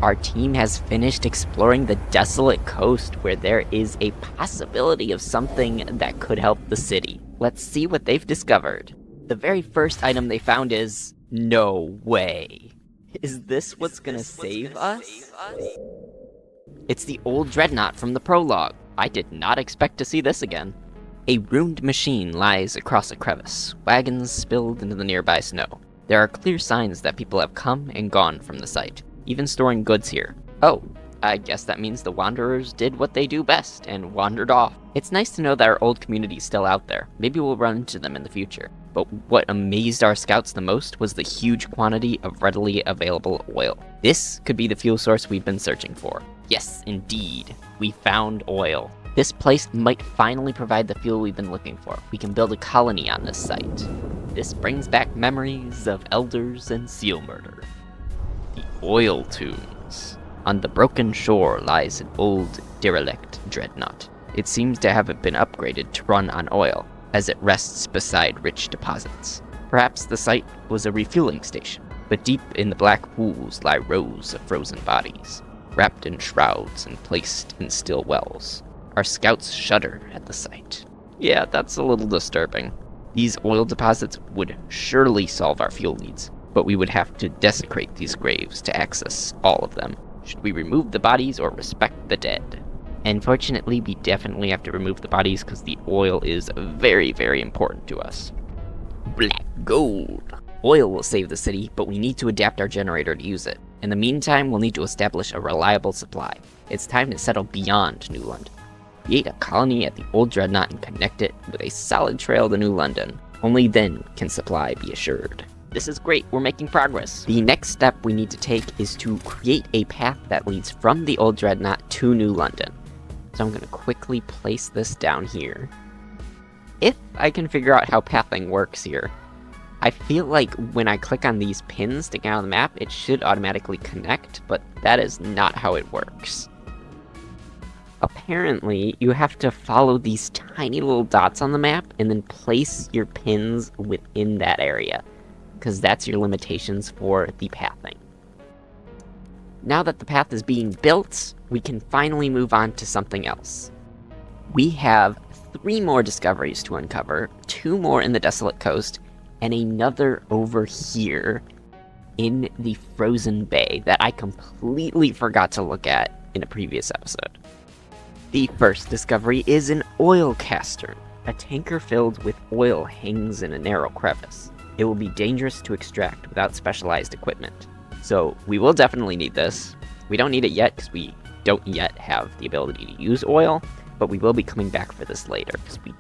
Our team has finished exploring the desolate coast where there is a possibility of something that could help the city. Let's see what they've discovered. The very first item they found is... no way. Is this what's gonna save us? It's the old dreadnought from the prologue. I did not expect to see this again. A ruined machine lies across a crevice, wagons spilled into the nearby snow. There are clear signs that people have come and gone from the site, even storing goods here. Oh, I guess that means the Wanderers did what they do best and wandered off. It's nice to know that our old community is still out there. Maybe we'll run into them in the future. But what amazed our scouts the most was the huge quantity of readily available oil. This could be the fuel source we've been searching for. Yes, indeed. We found oil. This place might finally provide the fuel we've been looking for. We can build a colony on this site. This brings back memories of elders and seal murder. The oil tombs. On the broken shore lies an old, derelict dreadnought. It seems to have been upgraded to run on oil, as it rests beside rich deposits. Perhaps the site was a refueling station, but deep in the black pools lie rows of frozen bodies, wrapped in shrouds and placed in still wells. Our scouts shudder at the sight. Yeah, that's a little disturbing. These oil deposits would surely solve our fuel needs, but we would have to desecrate these graves to access all of them. Should we remove the bodies or respect the dead? Unfortunately, we definitely have to remove the bodies because the oil is very, very important to us. Black gold. Oil will save the city, but we need to adapt our generator to use it. In the meantime, we'll need to establish a reliable supply. It's time to settle beyond New London. Create a colony at the old dreadnought and connect it with a solid trail to New London. Only then can supply be assured. This is great, we're making progress. The next step we need to take is to create a path that leads from the old dreadnought to New London. So I'm gonna quickly place this down here. If I can figure out how pathing works here. I feel like when I click on these pins sticking out of the map, it should automatically connect, but that is not how it works. Apparently, you have to follow these tiny little dots on the map and then place your pins within that area, because that's your limitations for the pathing. Now that the path is being built, we can finally move on to something else. We have 3 more discoveries to uncover, 2 more in the desolate coast, and another over here in the frozen bay that I completely forgot to look at in a previous episode. The first discovery is an oil castern. A tanker filled with oil hangs in a narrow crevice. It will be dangerous to extract without specialized equipment. So we will definitely need this. We don't need it yet because we don't yet have the ability to use oil, but we will be coming back for this later because we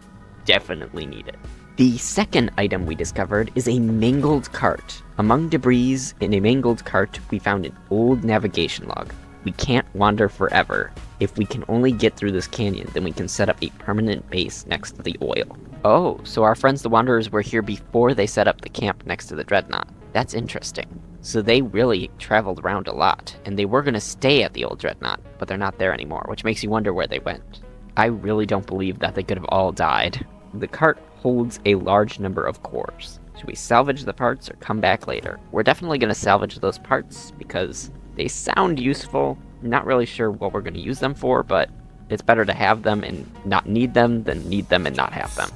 definitely need it. The second item we discovered is a mangled cart. Among debris in a mangled cart, we found an old navigation log. We can't wander forever. If we can only get through this canyon, then we can set up a permanent base next to the oil. Oh, so our friends the Wanderers were here before they set up the camp next to the Dreadnought. That's interesting. So they really traveled around a lot, and they were going to stay at the old Dreadnought, but they're not there anymore, which makes you wonder where they went. I really don't believe that they could have all died. The cart holds a large number of cores. Should we salvage the parts or come back later? We're definitely going to salvage those parts because they sound useful. Not really sure what we're going to use them for, but it's better to have them and not need them than need them and not have them.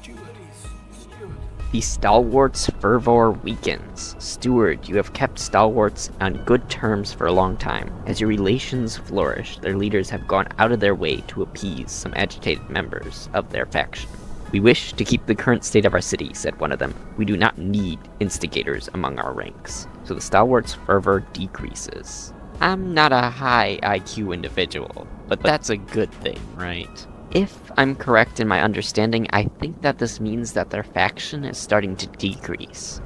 The stalwart's fervor weakens. Steward, you have kept stalwarts on good terms for a long time. As your relations flourish, their leaders have gone out of their way to appease some agitated members of their faction. We wish to keep the current state of our city, said one of them. We do not need instigators among our ranks. So the stalwart's fervor decreases. I'm not a high IQ individual, but that's a good thing, right? If I'm correct in my understanding, I think that this means that their faction is starting to decrease.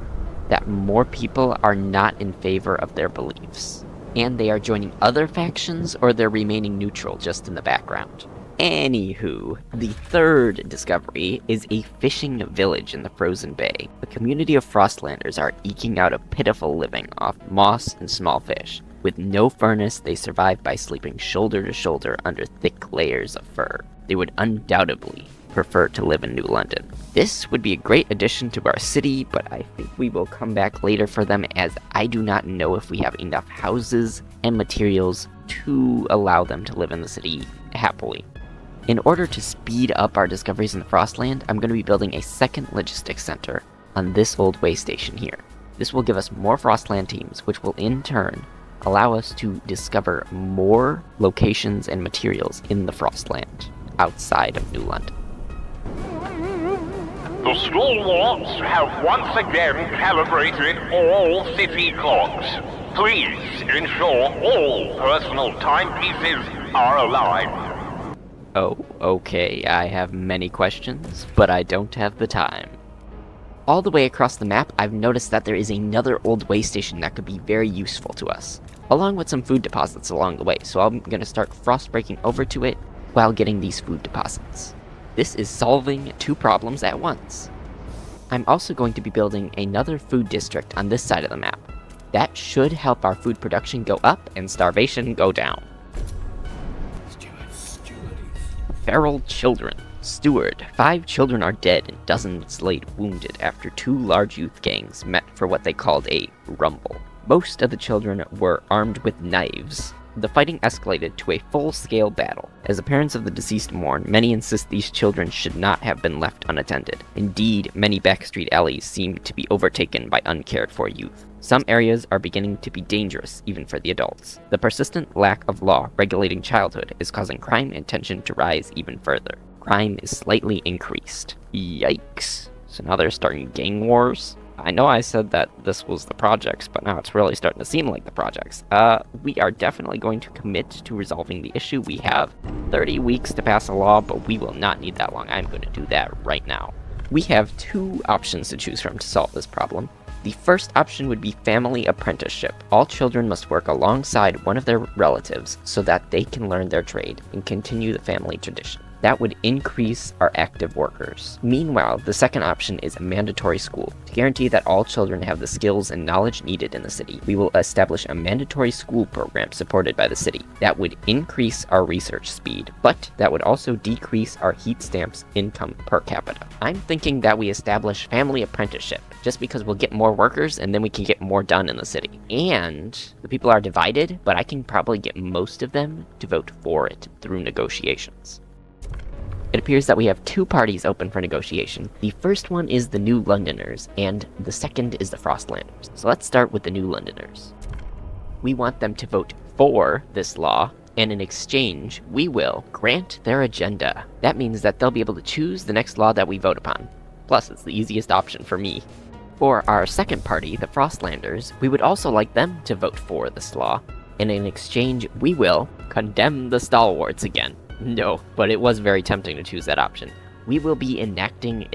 That more people are not in favor of their beliefs. And they are joining other factions, or they're remaining neutral just in the background. Anywho, the third discovery is a fishing village in the frozen bay. A community of Frostlanders are eking out a pitiful living off moss and small fish. With no furnace, they survive by sleeping shoulder to shoulder under thick layers of fur. They would undoubtedly prefer to live in New London. This would be a great addition to our city, but I think we will come back later for them, as I do not know if we have enough houses and materials to allow them to live in the city happily. In order to speed up our discoveries in the Frostland, I'm going to be building a second logistics center on this old way station here. This will give us more Frostland teams, which will in turn allow us to discover more locations and materials in the Frostland outside of New London. The stalwarts have once again calibrated all city clocks. Please ensure all personal timepieces are aligned. Oh, okay, I have many questions, but I don't have the time. All the way across the map, I've noticed that there is another old way station that could be very useful to us, along with some food deposits along the way, so I'm going to start frost breaking over to it while getting these food deposits. This is solving two problems at once. I'm also going to be building another food district on this side of the map. That should help our food production go up and starvation go down. Feral children. Steward. 5 children are dead and dozens laid wounded after 2 large youth gangs met for what they called a rumble. Most of the children were armed with knives. The fighting escalated to a full-scale battle. As the parents of the deceased mourn, many insist these children should not have been left unattended. Indeed, many backstreet alleys seem to be overtaken by uncared-for youth. Some areas are beginning to be dangerous, even for the adults. The persistent lack of law regulating childhood is causing crime and tension to rise even further. Crime is slightly increased. Yikes. So now they're starting gang wars? I know I said that this was the projects, but now it's really starting to seem like the projects. We are definitely going to commit to resolving the issue. We have 30 weeks to pass a law, but we will not need that long. I'm going to do that right now. We have 2 options to choose from to solve this problem. The first option would be family apprenticeship. All children must work alongside one of their relatives so that they can learn their trade and continue the family tradition. That would increase our active workers. Meanwhile, the second option is a mandatory school. To guarantee that all children have the skills and knowledge needed in the city, we will establish a mandatory school program supported by the city. That would increase our research speed, but that would also decrease our heat stamps income per capita. I'm thinking that we establish family apprenticeship, just because we'll get more workers and then we can get more done in the city. And the people are divided, but I can probably get most of them to vote for it through negotiations. It appears that we have 2 parties open for negotiation. The first one is the New Londoners, and the second is the Frostlanders. So let's start with the New Londoners. We want them to vote for this law, and in exchange, we will grant their agenda. That means that they'll be able to choose the next law that we vote upon. Plus, it's the easiest option for me. For our second party, the Frostlanders, we would also like them to vote for this law, and in exchange, we will condemn the stalwarts again. No, but it was very tempting to choose that option. We will be enacting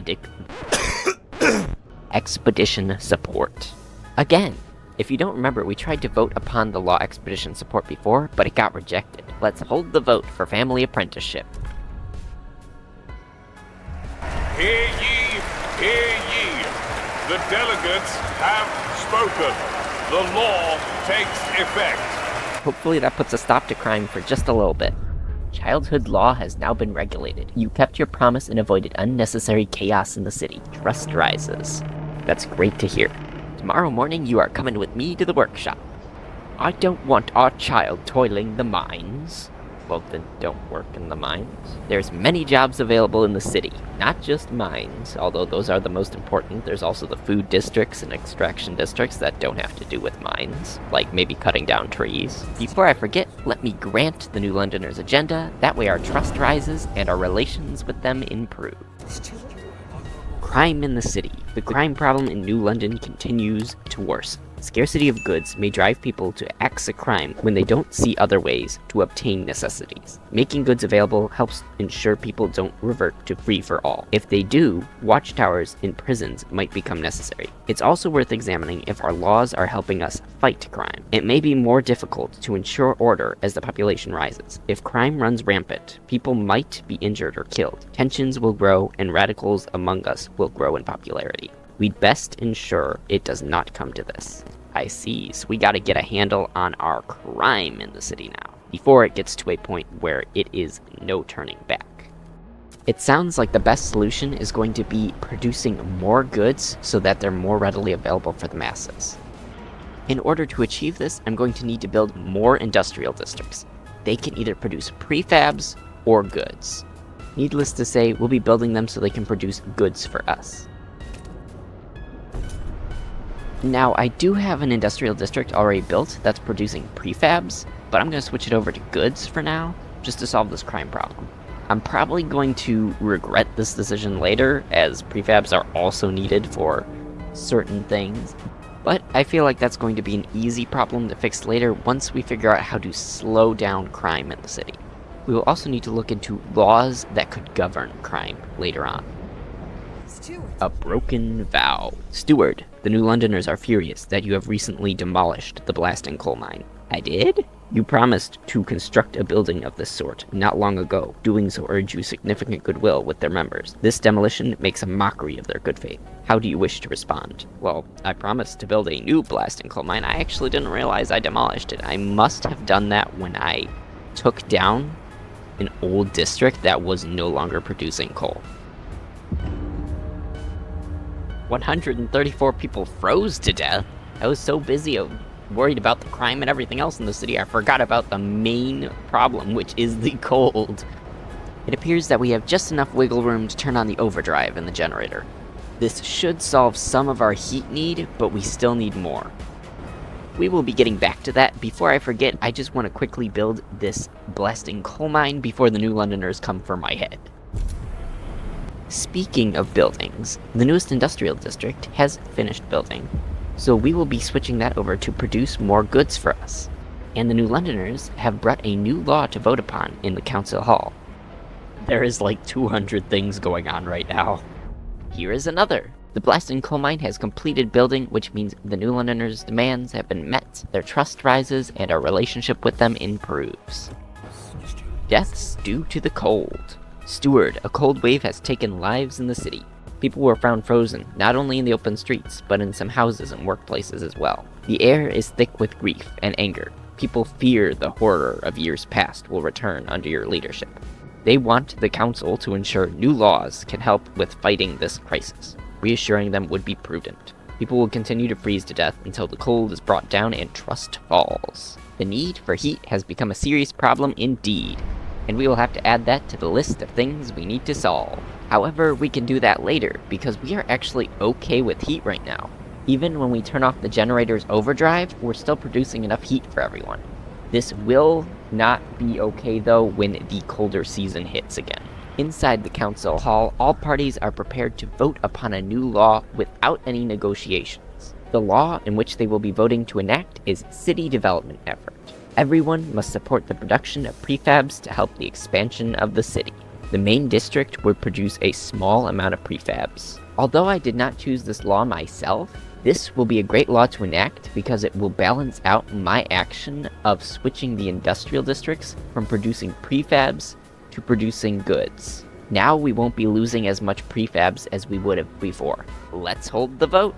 expedition support. Again, if you don't remember, we tried to vote upon the law expedition support before, but it got rejected. Let's hold the vote for family apprenticeship. Hear ye, hear ye. The delegates have spoken. The law takes effect. Hopefully that puts a stop to crime for just a little bit. Childhood law has now been regulated. You kept your promise and avoided unnecessary chaos in the city. Trust rises. That's great to hear. Tomorrow morning you are coming with me to the workshop. I don't want our child toiling the mines. Well, then don't work in the mines. There's many jobs available in the city, not just mines, although those are the most important. There's also the food districts and extraction districts that don't have to do with mines, like maybe cutting down trees. Before I forget, let me grant the New Londoners' agenda. That way our trust rises and our relations with them improve. Crime in the city. The crime problem in New London continues to worsen. Scarcity of goods may drive people to acts of crime when they don't see other ways to obtain necessities. Making goods available helps ensure people don't revert to free-for-all. If they do, watchtowers in prisons might become necessary. It's also worth examining if our laws are helping us fight crime. It may be more difficult to ensure order as the population rises. If crime runs rampant, people might be injured or killed. Tensions will grow, and radicals among us will grow in popularity. We'd best ensure it does not come to this. I see, so we gotta get a handle on our crime in the city now, before it gets to a point where it is no turning back. It sounds like the best solution is going to be producing more goods so that they're more readily available for the masses. In order to achieve this, I'm going to need to build more industrial districts. They can either produce prefabs or goods. Needless to say, we'll be building them so they can produce goods for us. Now, I do have an industrial district already built that's producing prefabs, but I'm going to switch it over to goods for now, just to solve this crime problem. I'm probably going to regret this decision later, as prefabs are also needed for certain things, but I feel like that's going to be an easy problem to fix later once we figure out how to slow down crime in the city. We will also need to look into laws that could govern crime later on. A broken vow. Steward, the New Londoners are furious that you have recently demolished the blasting coal mine. I did? You promised to construct a building of this sort not long ago. Doing so earned you significant goodwill with their members. This demolition makes a mockery of their good faith. How do you wish to respond? Well, I promised to build a new blasting coal mine. I actually didn't realize I demolished it. I must have done that when I took down an old district that was no longer producing coal. 134 people froze to death. I was so busy worried about the crime and everything else in the city, I forgot about the main problem, which is the cold. It appears that we have just enough wiggle room to turn on the overdrive in the generator. This should solve some of our heat need, but we still need more. We will be getting back to that. Before I forget, I just want to quickly build this blasting coal mine before the New Londoners come for my head. Speaking of buildings, the newest industrial district has finished building, so we will be switching that over to produce more goods for us. And the New Londoners have brought a new law to vote upon in the council hall. There is like 200 things going on right now. Here is another. The blasting coal mine has completed building, which means the New Londoners' demands have been met, their trust rises, and our relationship with them improves. Deaths due to the cold. Steward, a cold wave has taken lives in the city. People were found frozen, not only in the open streets, but in some houses and workplaces as well. The air is thick with grief and anger. People fear the horror of years past will return under your leadership. They want the council to ensure new laws can help with fighting this crisis. Reassuring them would be prudent. People will continue to freeze to death until the cold is brought down and trust falls. The need for heat has become a serious problem indeed, and we will have to add that to the list of things we need to solve. However, we can do that later, because we are actually okay with heat right now. Even when we turn off the generator's overdrive, we're still producing enough heat for everyone. This will not be okay though when the colder season hits again. Inside the council hall, all parties are prepared to vote upon a new law without any negotiations. The law in which they will be voting to enact is City Development Effort. Everyone must support the production of prefabs to help the expansion of the city. The main district would produce a small amount of prefabs. Although I did not choose this law myself, this will be a great law to enact because it will balance out my action of switching the industrial districts from producing prefabs to producing goods. Now we won't be losing as much prefabs as we would have before. Let's hold the vote.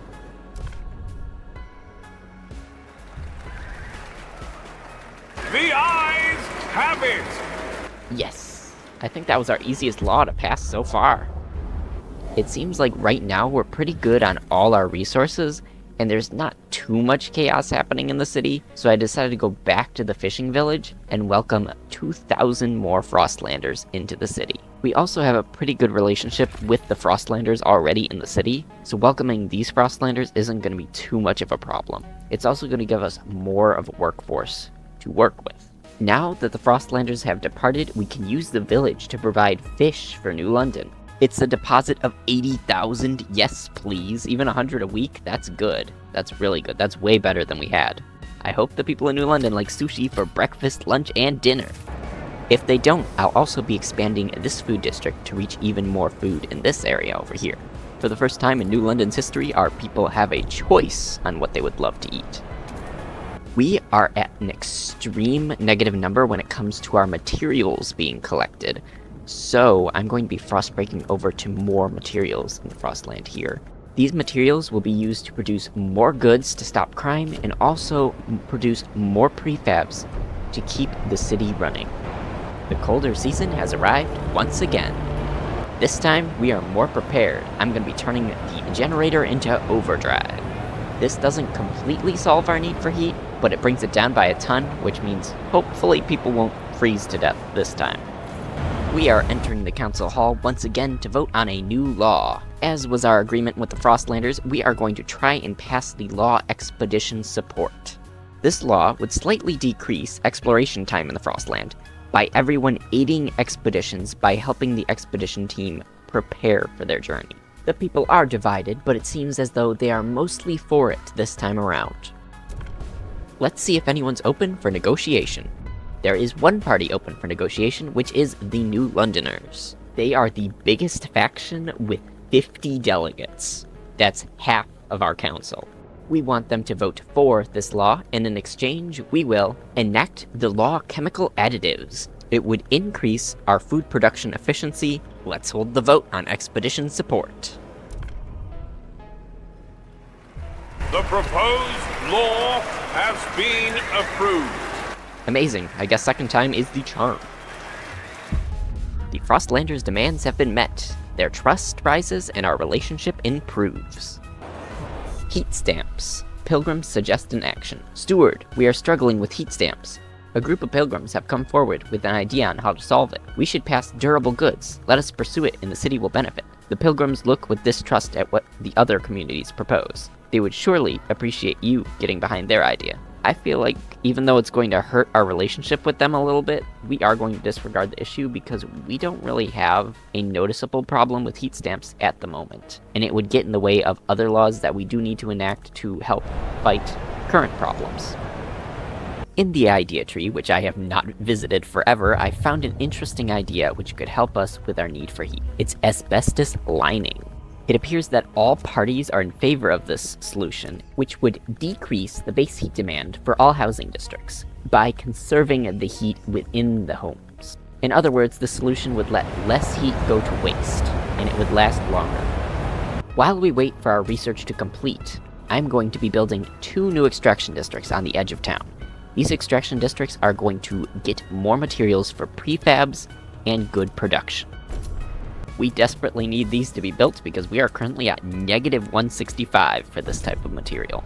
The ayes have it! Yes, I think that was our easiest law to pass so far. It seems like right now we're pretty good on all our resources, and there's not too much chaos happening in the city, so I decided to go back to the fishing village and welcome 2,000 more Frostlanders into the city. We also have a pretty good relationship with the Frostlanders already in the city, so welcoming these Frostlanders isn't going to be too much of a problem. It's also going to give us more of a workforce to work with. Now that the Frostlanders have departed, we can use the village to provide fish for New London. It's a deposit of 80,000, yes please, even 100 a week, that's good. That's really good, that's way better than we had. I hope the people in New London like sushi for breakfast, lunch, and dinner. If they don't, I'll also be expanding this food district to reach even more food in this area over here. For the first time in New London's history, our people have a choice on what they would love to eat. We are at an extreme negative number when it comes to our materials being collected. So I'm going to be frostbreaking over to more materials in the Frostland here. These materials will be used to produce more goods to stop crime and also produce more prefabs to keep the city running. The colder season has arrived once again. This time, we are more prepared. I'm going to be turning the generator into overdrive. This doesn't completely solve our need for heat, but it brings it down by a ton, which means hopefully people won't freeze to death this time. We are entering the council hall once again to vote on a new law. As was our agreement with the Frostlanders, we are going to try and pass the law Expedition Support. This law would slightly decrease exploration time in the Frostland by everyone aiding expeditions by helping the expedition team prepare for their journey. The people are divided, but it seems as though they are mostly for it this time around. Let's see if anyone's open for negotiation. There is one party open for negotiation, which is the New Londoners. They are the biggest faction with 50 delegates. That's half of our council. We want them to vote for this law, and in exchange, we will enact the law Chemical Additives. It would increase our food production efficiency. Let's hold the vote on expedition support. The proposed law has been approved. Amazing. I guess second time is the charm. The Frostlanders' demands have been met. Their trust rises and our relationship improves. Heat stamps. Pilgrims suggest an action. Steward, we are struggling with heat stamps. A group of pilgrims have come forward with an idea on how to solve it. We should pass durable goods. Let us pursue it and the city will benefit. The pilgrims look with distrust at what the other communities propose. They would surely appreciate you getting behind their idea. I feel like even though it's going to hurt our relationship with them a little bit, we are going to disregard the issue because we don't really have a noticeable problem with heat stamps at the moment. And it would get in the way of other laws that we do need to enact to help fight current problems. In the idea tree, which I have not visited forever, I found an interesting idea which could help us with our need for heat. It's asbestos lining. It appears that all parties are in favor of this solution, which would decrease the base heat demand for all housing districts by conserving the heat within the homes. In other words, the solution would let less heat go to waste, and it would last longer. While we wait for our research to complete, I'm going to be building 2 new extraction districts on the edge of town. These extraction districts are going to get more materials for prefabs and good production. We desperately need these to be built because we are currently at -165 for this type of material.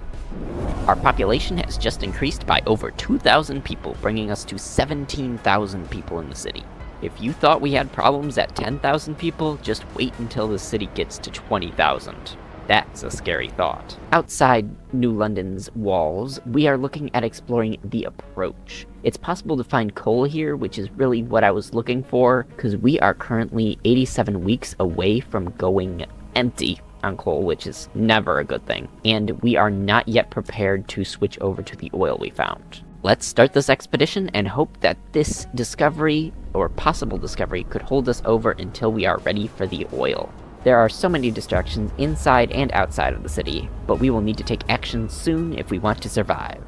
Our population has just increased by over 2,000 people, bringing us to 17,000 people in the city. If you thought we had problems at 10,000 people, just wait until the city gets to 20,000. That's a scary thought. Outside New London's walls, we are looking at exploring the approach. It's possible to find coal here, which is really what I was looking for, because we are currently 87 weeks away from going empty on coal, which is never a good thing. And we are not yet prepared to switch over to the oil we found. Let's start this expedition and hope that this discovery, or possible discovery, could hold us over until we are ready for the oil. There are so many distractions inside and outside of the city, but we will need to take action soon if we want to survive.